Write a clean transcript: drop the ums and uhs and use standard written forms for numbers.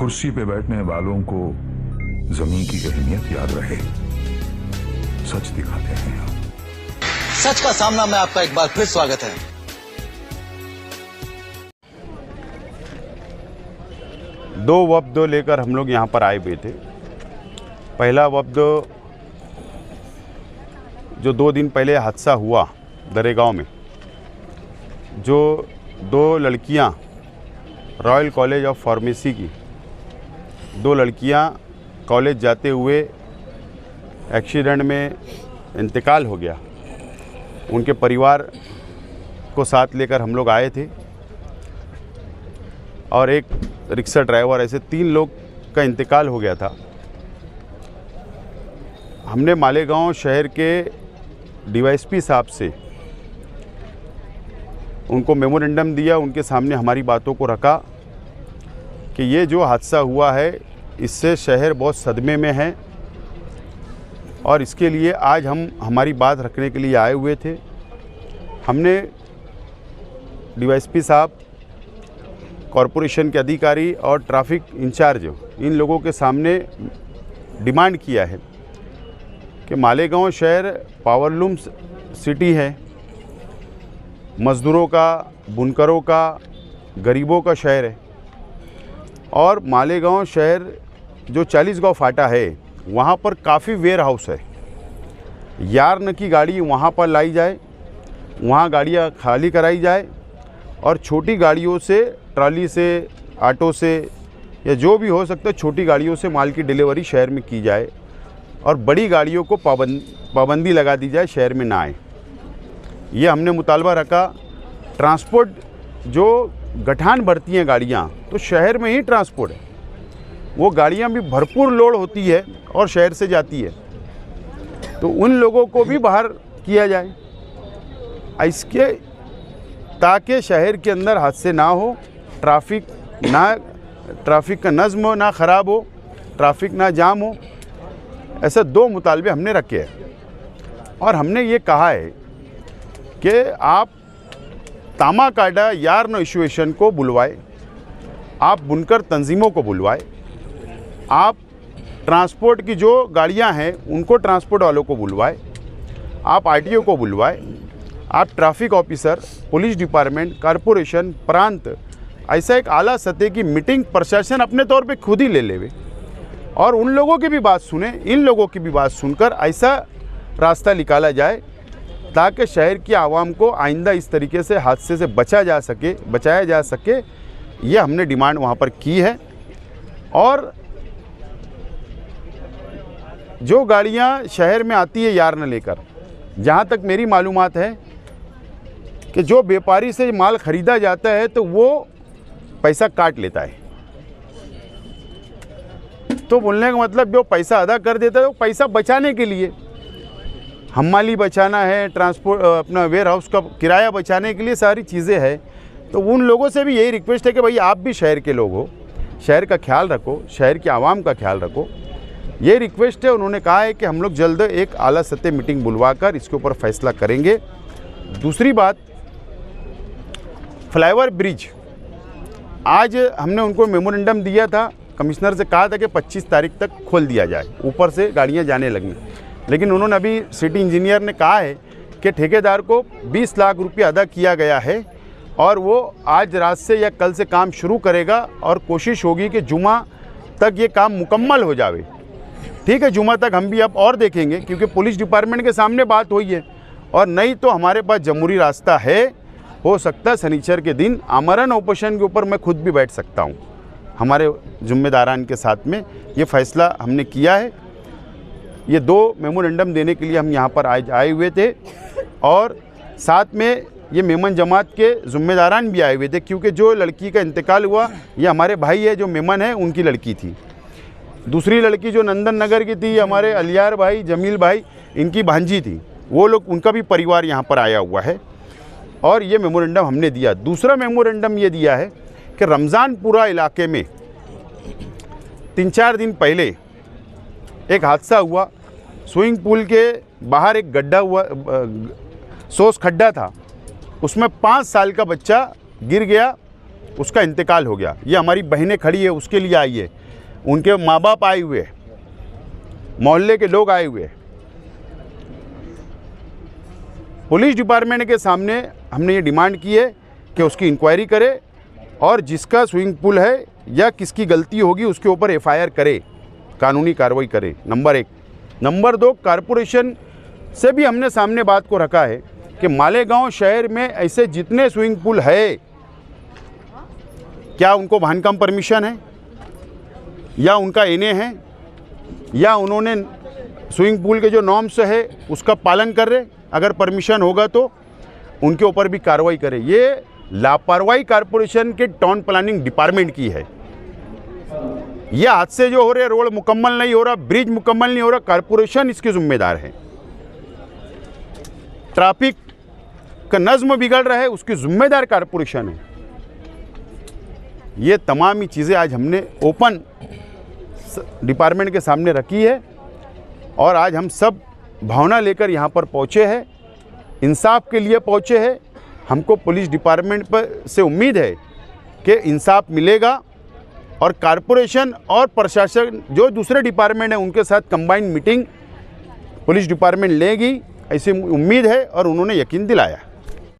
कुर्सी पे बैठने वालों को जमीन की अहमियत याद रहे, सच दिखाते हैं हम। सच का सामना में आपका एक बार फिर स्वागत है। दो वफ्द लेकर हम लोग यहाँ पर आए हुए थे। पहला वफ्द जो 2 दिन पहले हादसा हुआ दरेगांव में, जो 2 लड़कियाँ रॉयल कॉलेज ऑफ फार्मेसी की 2 लड़कियाँ कॉलेज जाते हुए एक्सीडेंट में इंतकाल हो गया। उनके परिवार को साथ लेकर हम लोग आए थे और एक रिक्शा ड्राइवर, ऐसे 3 लोग का इंतकाल हो गया था। हमने मालेगांव शहर के डीवाईएसपी साहब से उनको मेमोरेंडम दिया, उनके सामने हमारी बातों को रखा कि ये जो हादसा हुआ है इससे शहर बहुत सदमे में है और इसके लिए आज हम हमारी बात रखने के लिए आए हुए थे। हमने डीवाईएसपी साहब, कॉरपोरेशन के अधिकारी और ट्रैफिक इंचार्ज, इन लोगों के सामने डिमांड किया है कि मालेगांव शहर पावरलूम सिटी है, मज़दूरों का, बुनकरों का, गरीबों का शहर है और मालेगांव शहर जो 40 गाँव फाटा है वहाँ पर काफ़ी वेयर हाउस है। यार्न की गाड़ी वहाँ पर लाई जाए, वहाँ गाड़ियाँ खाली कराई जाए और छोटी गाड़ियों से, ट्रॉली से, ऑटो से या जो भी हो सकता है छोटी गाड़ियों से माल की डिलीवरी शहर में की जाए और बड़ी गाड़ियों को पाबंदी लगा दी जाए, शहर में ना आए। ये हमने मुतालबा रखा। ट्रांसपोर्ट जो गठान भरती हैं गाड़ियाँ, तो शहर में ही ट्रांसपोर्ट है, वो गाड़ियाँ भी भरपूर लोड होती है और शहर से जाती है, तो उन लोगों को भी बाहर किया जाए इसके, ताकि शहर के अंदर हादसे ना हो, ट्रैफिक का नज़्म ना ख़राब हो, ट्रैफिक ना जाम हो। ऐसे 2 मुतालबे हमने रखे हैं और हमने ये कहा है कि आप तामाकाडा यार्न एसोसिएशन को बुलवाए, आप बुनकर तंजीमों को बुलवाए, आप ट्रांसपोर्ट की जो गाड़ियां हैं उनको, ट्रांसपोर्ट वालों को बुलवाए, आप आरटीओ को बुलवाए, आप traffic officer, police department, corporation, प्रांत, ऐसा एक आला सतह की मीटिंग प्रशासन अपने तौर पे खुद ही ले लेवे और उन लोगों की भी बात सुने, इन लोगों की भी बात सुनकर ऐसा रास्ता निकाला जाए ताकि शहर की आवाम को आइंदा इस तरीके से हादसे से बचाया जा सके। ये हमने डिमांड वहाँ पर की है। और जो गाड़ियाँ शहर में आती है यार्न लेकर, जहाँ तक मेरी मालूमात है कि जो व्यापारी से माल ख़रीदा जाता है तो वो पैसा काट लेता है, तो बोलने का मतलब जो पैसा अदा कर देता है वो पैसा बचाने के लिए, हमाली बचाना है, ट्रांसपोर्ट अपना वेयर हाउस का किराया बचाने के लिए सारी चीज़ें हैं। तो उन लोगों से भी यही रिक्वेस्ट है कि भाई आप भी शहर के लोग हो, शहर का ख्याल रखो, शहर की आवाम का ख्याल रखो। ये रिक्वेस्ट है। उन्होंने कहा है कि हम लोग जल्द एक आला सतह मीटिंग बुलवाकर इसके ऊपर फैसला करेंगे। दूसरी बात, फ्लाईओवर ब्रिज, आज हमने उनको मेमोरेंडम दिया था, कमिश्नर से कहा था कि 25 तारीख तक खोल दिया जाए, ऊपर से गाड़ियां जाने लगें, लेकिन उन्होंने अभी सिटी इंजीनियर ने कहा है कि ठेकेदार को 20 लाख रुपये अदा किया गया है और वो आज रात से या कल से काम शुरू करेगा और कोशिश होगी कि जुमा तक ये काम मुकम्मल हो जावे। ठीक है, जुमा तक हम भी अब और देखेंगे क्योंकि पुलिस डिपार्टमेंट के सामने बात हुई है और नहीं तो हमारे पास जमहूरी रास्ता है। हो सकता है शनिचर के दिन आमरण ऑपरेशन के ऊपर मैं खुद भी बैठ सकता हूँ। हमारे जिम्मेदारान के साथ में ये फैसला हमने किया है। ये 2 मेमोरेंडम देने के लिए हम यहाँ पर आज आए हुए थे और साथ में ये मेमन जमात के जिम्मेदारान भी आए हुए थे, क्योंकि जो लड़की का इंतकाल हुआ ये हमारे भाई है, जो मेमन है उनकी लड़की थी। दूसरी लड़की जो नंदन नगर की थी, हमारे अलियार भाई, जमील भाई, इनकी भांजी थी, वो लोग, उनका भी परिवार यहाँ पर आया हुआ है और ये मेमोरेंडम हमने दिया। दूसरा मेमोरेंडम ये दिया है कि रमज़ानपुरा इलाके में 3-4 दिन पहले एक हादसा हुआ। स्विमिंग पूल के बाहर एक गड्ढा हुआ, सोस खड्डा था, उसमें 5 साल का बच्चा गिर गया उसका इंतकाल हो गया। ये हमारी बहनें खड़ी है, उसके लिए आई है, उनके माँ बाप आए हुए हैं, मोहल्ले के लोग आए हुए हैं। पुलिस डिपार्टमेंट के सामने हमने ये डिमांड की है कि उसकी इंक्वायरी करे और जिसका स्विमिंग पूल है या किसकी गलती होगी उसके ऊपर एफआईआर करे, कानूनी कार्रवाई करे, नंबर 1। नंबर 2, कारपोरेशन से भी हमने सामने बात को रखा है कि मालेगांव शहर में ऐसे जितने स्विमिंग पूल है, क्या उनको बांधकाम परमिशन है या उनका एनए है या उन्होंने स्विमिंग पूल के जो नॉर्म्स है उसका पालन कर रहे। अगर परमिशन होगा तो उनके ऊपर भी कार्रवाई करें। ये लापरवाही कारपोरेशन के टाउन प्लानिंग डिपार्टमेंट की है। ये हादसे जो हो रहे, रोड मुकम्मल नहीं हो रहा, ब्रिज मुकम्मल नहीं हो रहा, कारपोरेशन इसके जिम्मेदार है। ट्रैफिक का नज्म बिगड़ रहा है, उसकी जिम्मेदार कारपोरेशन है। ये तमाम ही चीज़ें आज हमने ओपन डिपार्टमेंट के सामने रखी है और आज हम सब भावना लेकर यहाँ पर पहुँचे हैं, इंसाफ के लिए पहुँचे हैं। हमको पुलिस डिपार्टमेंट पर से उम्मीद है कि इंसाफ मिलेगा और कारपोरेशन और प्रशासन जो दूसरे डिपार्टमेंट हैं उनके साथ कंबाइंड मीटिंग पुलिस डिपार्टमेंट लेगी, ऐसी उम्मीद है और उन्होंने यकीन दिलाया।